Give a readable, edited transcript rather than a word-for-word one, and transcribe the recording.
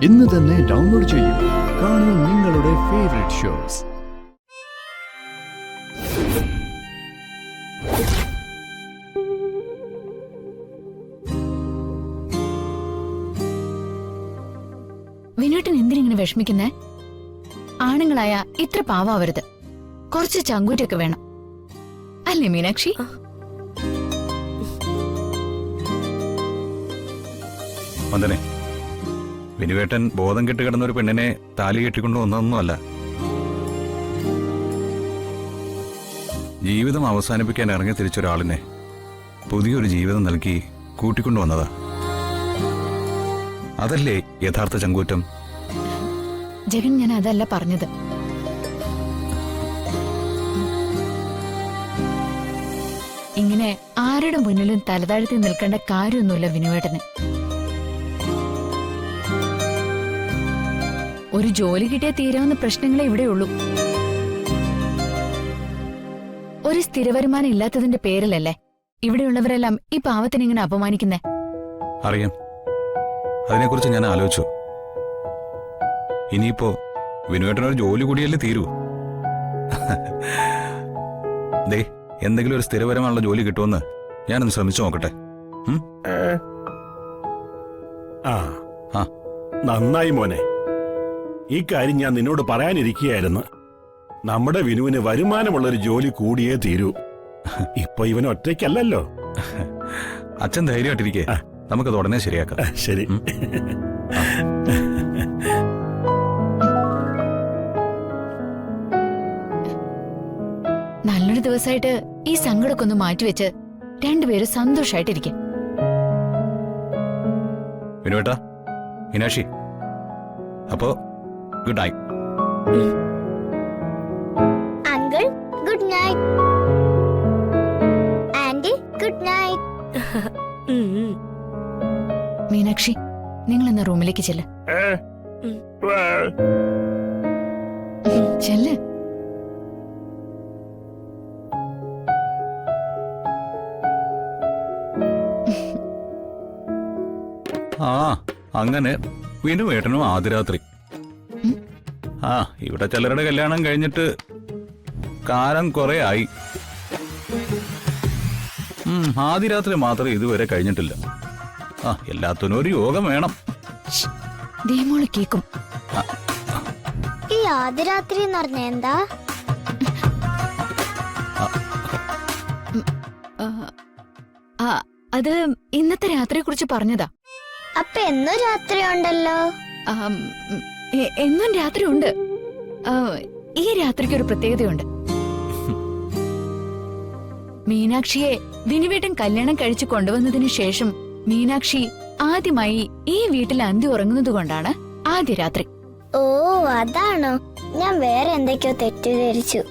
ഇന്ന് തന്നെ ഡൗൺലോഡ് ചെയ്യൂ. കാണൂ നിങ്ങളുടെ ഫേവറേറ്റ് ഷോസ്. വിനോട്ടൻ എന്തിനിങ്ങനെ വിഷമിക്കുന്നേ? ആണുങ്ങളായ ഇത്ര പാവാവരുത്. കുറച്ച് ചങ്കൂറ്റൊക്കെ വേണം, അല്ലേ മീനാക്ഷി? വന്ദനെ, വിനുവേട്ടൻ ബോധം കെട്ട് കിടന്ന ഒരു പെണ്ണിനെ താലി കെട്ടിക്കൊണ്ടു വന്നതൊന്നുമല്ല. ജീവിതം അവസാനിപ്പിക്കാൻ ഇറങ്ങി തിരിച്ചൊരാളിനെ പുതിയൊരു ജീവിതം നൽകി കൂട്ടിക്കൊണ്ടു വന്നതാ. അതല്ലേ യഥാർത്ഥ ചങ്കൂറ്റം? ജഗൻ, ഞാൻ അതല്ല പറഞ്ഞത്. ഇങ്ങനെ ആരുടെ മുന്നിലും തലതാഴ്ത്തി നിൽക്കേണ്ട കാര്യമൊന്നുമില്ല വിനുവേട്ടന്. ഒരു ജോലി കിട്ടിയ തീരാവുന്ന പ്രശ്നങ്ങളെ ഇവിടെയുള്ളൂ. ഒരു സ്ഥിരവരുമാനം ഇല്ലാത്തതിന്റെ പേരിലല്ലേ ഇവിടെയുള്ളവരെല്ലാം ഈ പാവത്തിന് ഇങ്ങനെ അപമാനിക്കുന്നേ? അറിയാം, അതിനെക്കുറിച്ച് ഞാൻ ആലോചിച്ചു. ഇനിയിപ്പോ വിനുവേട്ടനൊരു ജോലി കൂടിയല്ലേ തീരൂ. ദേ, എന്തെങ്കിലും ഒരു സ്ഥിരപരമായുള്ള ജോലി കിട്ടുമെന്ന് ഞാനൊന്ന് ശ്രമിച്ചു നോക്കട്ടെ. നന്നായി മോനെ, ഈ കാര്യം ഞാൻ നിന്നോട് പറയാനിരിക്കുകയായിരുന്നു. നമ്മുടെ വിനുവിന് വരുമാനമുള്ളൊരു ജോലി കൂടിയേ തീരൂ. ഇപ്പൊ ഇവൻ ഒറ്റയ്ക്കല്ലല്ലോ. അച്ഛൻ ധൈര്യമായിട്ടിരിക്കേ, നമുക്കത് ഉടനെ ശരിയാക്കാം. ശരി. നല്ലൊരു ദിവസമായിട്ട് ഈ സങ്കടമൊക്കെ ഒന്ന് മാറ്റിവെച്ച് രണ്ടുപേരും സന്തോഷായിട്ടിരിക്കും. വിനുവേട്ടാ, മീനാക്ഷി, അപ്പോ good night. Uncle good night. Aunty good night. Meenakshi, നിങ്ങൾ എന്ന റൂമിലേക്ക് ചെല്ല്. ചെല്ല്. ആ, അങ്ങനെ വിനുവേട്ടനും ആദ്യരാത്രി. ഇവിടെ ചിലരുടെ കല്യാണം കഴിഞ്ഞിട്ട് കാലം കുറെ ആയി. ആദ്യരാത്രി മാത്രമേ ഇതുവരെ കഴിഞ്ഞിട്ടില്ല. എല്ലാത്തിനും ഒരു യോഗം വേണം. ദേമോള് കേക്കും. ഈ ആദ്യരാത്രി എന്ന് പറഞ്ഞ എന്താ? അത് ഇന്നത്തെ രാത്രിയെ കുറിച്ച് പറഞ്ഞതാ. അപ്പൊ എന്നും രാത്രി ഉണ്ടല്ലോ. എന്നും രാത്രി ഉണ്ട്. ഈ രാത്രിക്ക് ഒരു പ്രത്യേകതയുണ്ട്. മീനാക്ഷിയെ വിനുവേട്ടൻ കല്യാണം കഴിച്ചു കൊണ്ടുവന്നതിന് ശേഷം മീനാക്ഷി ആദ്യമായി ഈ വീട്ടിൽ അന്തി ഉറങ്ങുന്നത് കൊണ്ടാണ് ആദ്യ രാത്രി. ഓ, അതാണോ? ഞാൻ വേറെ എന്തൊക്കെയോ തെറ്റിദ്ധരിച്ചു.